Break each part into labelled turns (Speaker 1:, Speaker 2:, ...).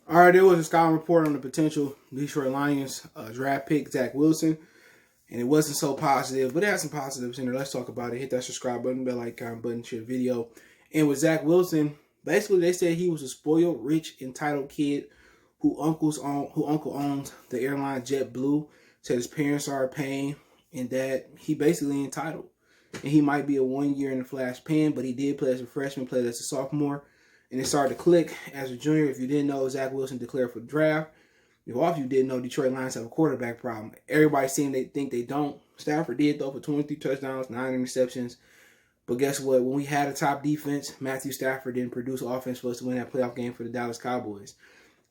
Speaker 1: All right, there was a scouting report on the potential Detroit Lions draft pick, Zach Wilson, and it wasn't so positive, but it had some positives in there. Let's talk about it. Hit that subscribe button, bell icon button, share the video. And with Zach Wilson, basically they said he was a spoiled, rich, entitled kid who uncle owns the airline JetBlue. Said his parents are paying, and that he basically entitled. And he might be a 1 year in the flash pan, but he did play as a freshman, played as a sophomore. And it started to click as a junior. If you didn't know, Zach Wilson declared for the draft. If all of you didn't know, Detroit Lions have a quarterback problem. Everybody seems they think they don't. Stafford did throw for 23 touchdowns, 9 interceptions. But guess what? When we had a top defense, Matthew Stafford didn't produce offense for us to win that playoff game for the Dallas Cowboys.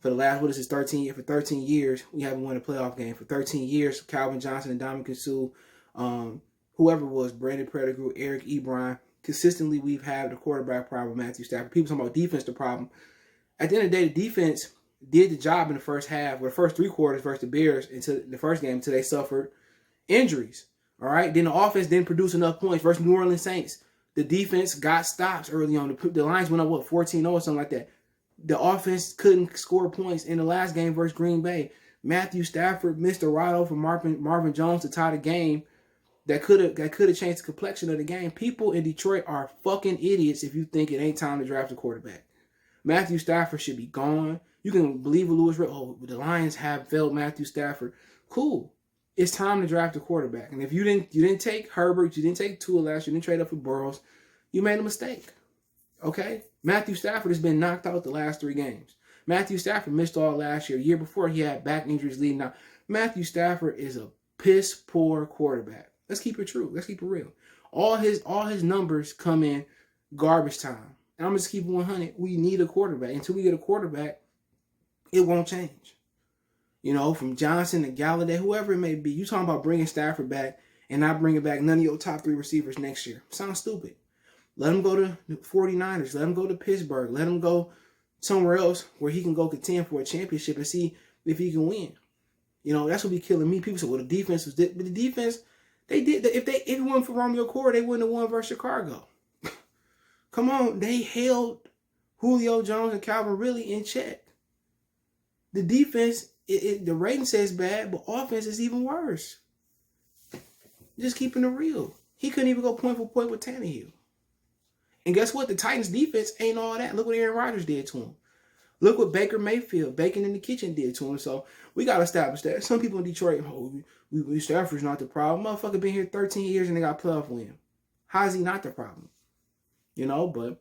Speaker 1: For the last, 13 years, we haven't won a playoff game. For 13 years, Calvin Johnson and Dominican Sue, whoever was, Brandon Pettigrew, Eric Ebron, consistently we've had the quarterback problem, Matthew Stafford. People talking about defense, the problem. At the end of the day, the defense did the job in the first half, or the first 3 quarters versus the Bears into the first game until they suffered injuries. All right? Then the offense didn't produce enough points versus New Orleans Saints. The defense got stops early on. The Lions went up, 14-0 or something like that. The offense couldn't score points in the last game versus Green Bay. Matthew Stafford missed a ride over Marvin Jones to tie the game. That could have changed the complexion of the game. People in Detroit are fucking idiots if you think it ain't time to draft a quarterback. Matthew Stafford should be gone. You can believe what Louis Red. Oh, the Lions have failed Matthew Stafford. Cool. It's time to draft a quarterback. And if you didn't take Herbert, you didn't take Tua last, you didn't trade up for Burrows, you made a mistake. Okay? Matthew Stafford has been knocked out the last 3 games. Matthew Stafford missed all last year. Year before, he had back injuries leading out. Matthew Stafford is a piss poor quarterback. Let's keep it true. Let's keep it real. All his numbers come in garbage time. And I'm just keep 100. We need a quarterback. Until we get a quarterback, it won't change. You know, from Johnson to Galladay, whoever it may be. You talking about bringing Stafford back and not bringing back none of your top 3 receivers next year. Sounds stupid. Let him go to the 49ers. Let him go to Pittsburgh. Let him go somewhere else where he can go contend for a championship and see if he can win. You know, that's what be killing me. People say, well, the defense was... But the defense... They did. If it wasn't for Romeo Core, they wouldn't have won versus Chicago. Come on, they held Julio Jones and Calvin Ridley in check. The defense, the rating says bad, but offense is even worse. Just keeping it real. He couldn't even go point for point with Tannehill. And guess what? The Titans' defense ain't all that. Look what Aaron Rodgers did to him. Look what Baker Mayfield, Bacon in the Kitchen, did to him. So we got to establish that. Some people in Detroit, Stafford's not the problem. Motherfucker been here 13 years and they got playoff win. How is he not the problem? You know, but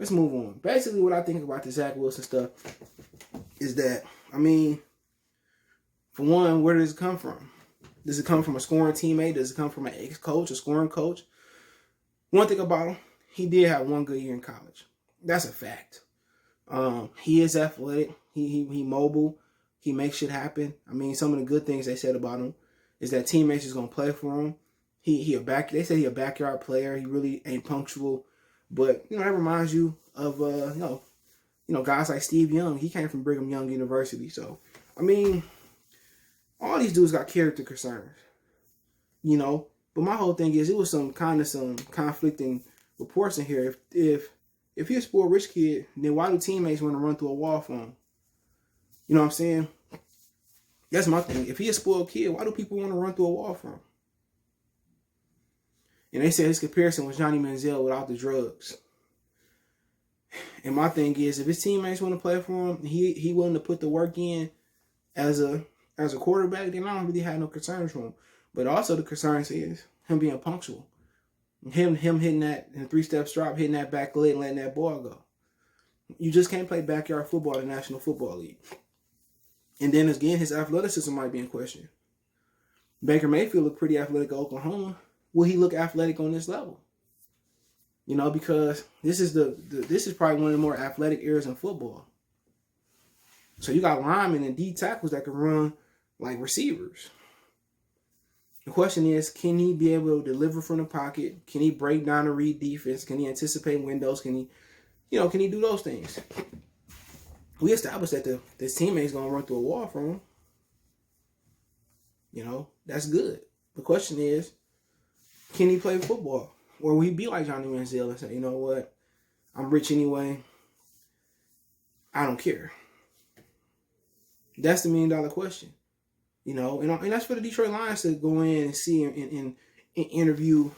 Speaker 1: let's move on. Basically, what I think about the Zach Wilson stuff is that, I mean, for one, where does it come from? Does it come from a scoring teammate? Does it come from an ex-coach, a scoring coach? One thing about him, he did have 1 good year in college. That's a fact. He is athletic. He mobile. He makes shit happen. I mean, some of the good things they said about him is that teammates is gonna play for him. They say he a backyard player. He really ain't punctual, but you know that reminds you of guys like Steve Young. He came from Brigham Young University, so I mean, all these dudes got character concerns, you know. But my whole thing is it was some conflicting reports in here. If he's a spoiled rich kid, then why do teammates want to run through a wall for him? You know what I'm saying? That's my thing. If he's a spoiled kid, why do people want to run through a wall for him? And they said his comparison was Johnny Manziel without the drugs. And my thing is, if his teammates want to play for him, he willing to put the work in as a quarterback, then I don't really have no concerns for him. But also the concerns is him being punctual. Him hitting that in a 3-step drop, hitting that back leg and letting that ball go. You just can't play backyard football in the National Football League. And then again, his athleticism might be in question. Baker Mayfield looked pretty athletic at Oklahoma. Will he look athletic on this level? You know, because this is probably one of the more athletic areas in football. So you got linemen and D tackles that can run like receivers. The question is, can he be able to deliver from the pocket? Can he break down a read defense? Can he anticipate windows? Can he do those things? We established that this teammate's going to run through a wall for him. You know, that's good. The question is, can he play football? Or will he be like Johnny Manziel and say, you know what, I'm rich anyway. I don't care. That's the $1 million question. You know, and that's for the Detroit Lions to go in and see and interview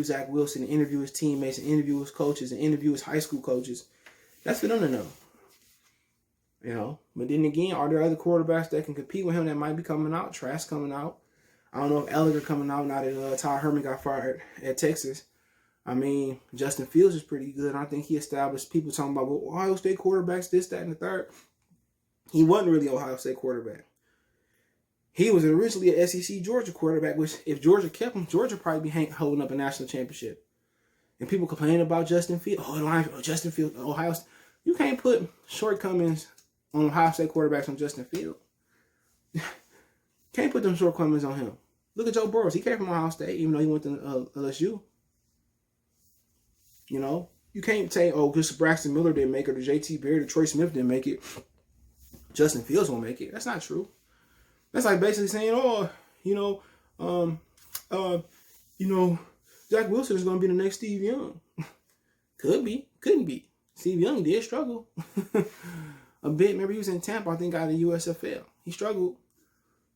Speaker 1: Zach Wilson, and interview his teammates, and interview his coaches, and interview his high school coaches. That's for them to know. You know, but then again, are there other quarterbacks that can compete with him that might be coming out? Trask coming out. I don't know if Ellinger coming out now that Ty Herman got fired at Texas. I mean, Justin Fields is pretty good. I think he established, people talking about, well, Ohio State quarterbacks, this, that, and the third. He wasn't really an Ohio State quarterback. He was originally an SEC Georgia quarterback, which if Georgia kept him, Georgia probably be holding up a national championship. And people complaining about Justin Fields. Justin Fields, Ohio State. You can't put shortcomings on Ohio State quarterbacks on Justin Fields. Can't put them shortcomings on him. Look at Joe Burrow. He came from Ohio State, even though he went to LSU. You know, you can't say, oh, because Braxton Miller didn't make it, or JT Barrett, or Troy Smith didn't make it, Justin Fields won't make it. That's not true. That's like basically saying, oh, Zach Wilson is going to be the next Steve Young. Could be, couldn't be. Steve Young did struggle a bit. Remember, he was in Tampa, I think, out of the USFL. He struggled.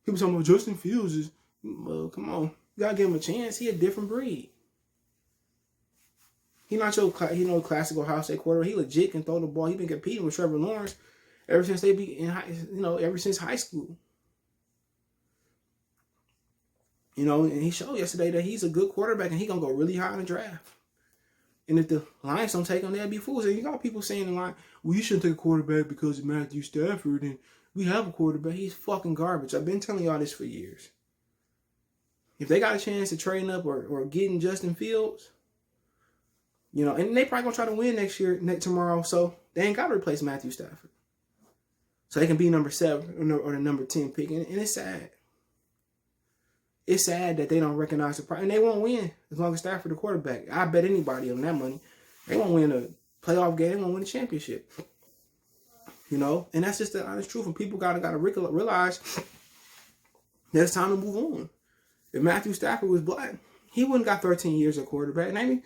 Speaker 1: People talking about Justin Fields is, well, come on. You got to give him a chance. He a different breed. He not your classical Ohio State quarterback. He legit can throw the ball. He been competing with Trevor Lawrence ever since they be in ever since high school. You know, and he showed yesterday that he's a good quarterback and he gonna go really high in the draft. And if the Lions don't take him, they'll be fools. And you got people saying in line, well, you shouldn't take a quarterback because of Matthew Stafford, and we have a quarterback. He's fucking garbage. I've been telling y'all this for years. If they got a chance to trading up or getting Justin Fields, you know, and they probably gonna try to win tomorrow, so they ain't got to replace Matthew Stafford. So they can be number 7 or the number 10 pick, and it's sad. It's sad that they don't recognize the price, and they won't win as long as Stafford the quarterback. I bet anybody on that money, they won't win a playoff game. They won't win a championship. You know, and that's just the honest truth. And people gotta realize that it's time to move on. If Matthew Stafford was black, he wouldn't got 13 years at quarterback. Name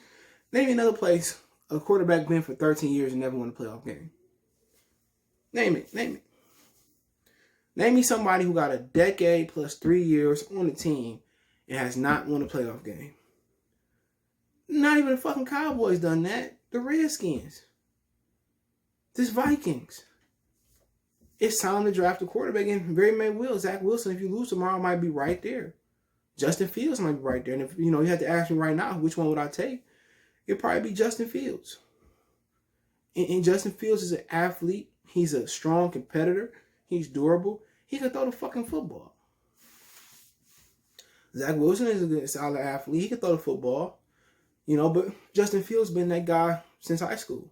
Speaker 1: me another place a quarterback been for 13 years and never won a playoff game. Name it. Name me somebody who got a decade plus 3 years on the team and has not won a playoff game. Not even the fucking Cowboys done that. The Redskins. This Vikings. It's time to draft a quarterback, and very may will. Zach Wilson, if you lose tomorrow, might be right there. Justin Fields might be right there. And if you had to ask me right now, which one would I take? It'd probably be Justin Fields. And Justin Fields is an athlete. He's a strong competitor. He's durable. He can throw the fucking football. Zach Wilson is a good, solid athlete. He can throw the football. But Justin Fields been that guy since high school.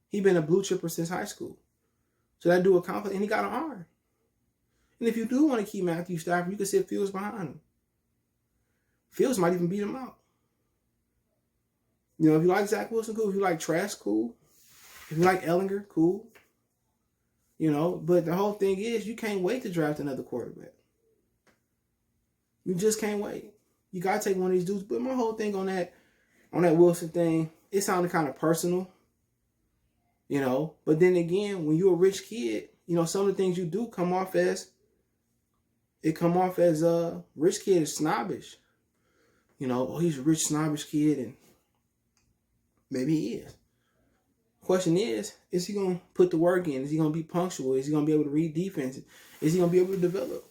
Speaker 1: He been a blue chipper since high school. So that dude accomplished, and he got an arm. And if you do want to keep Matthew Stafford, you can sit Fields behind him. Fields might even beat him out. If you like Zach Wilson, cool. If you like Trask, cool. If you like Ellinger, cool. But the whole thing is you can't wait to draft another quarterback. You just can't wait. You got to take one of these dudes. But my whole thing on that Wilson thing, it sounded kind of personal. But then again, when you're a rich kid, some of the things you do come off as rich kid is snobbish. He's a rich snobbish kid, and maybe he is. Question is he going to put the work in? Is he going to be punctual? Is he going to be able to read defense? Is he going to be able to develop?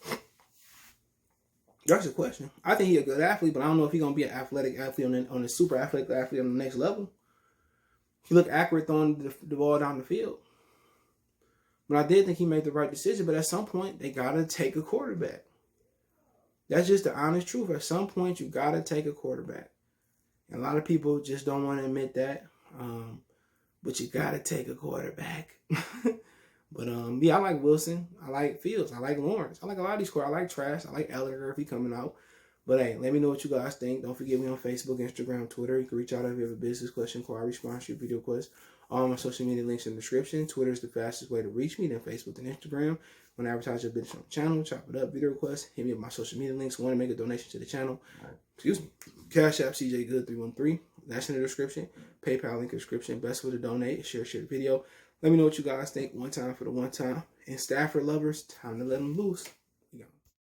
Speaker 1: That's the question. I think he's a good athlete, but I don't know if he's going to be an athletic athlete on a super athletic athlete on the next level. He looked accurate throwing the ball down the field. But I did think he made the right decision, but at some point, they got to take a quarterback. That's just the honest truth. At some point, you got to take a quarterback. And a lot of people just don't want to admit that. But you got to take a quarterback. But, I like Wilson. I like Fields. I like Lawrence. I like a lot of these quarterbacks. I like Trash. I like Ellinger if he coming out. But, hey, let me know what you guys think. Don't forget me on Facebook, Instagram, Twitter. You can reach out if you have a business question, inquiry, sponsorship, video request. All my social media links in the description. Twitter is the fastest way to reach me, then Facebook and Instagram. When I advertise your business on the channel, chop it up, video request, hit me with my social media links. Want to make a donation to the channel. Excuse me. Cash App, CJ Good 313. That's in the description. PayPal link in the description. Best way to donate. Share the video. Let me know what you guys think. One time for the one time. And Stafford lovers, time to let them loose.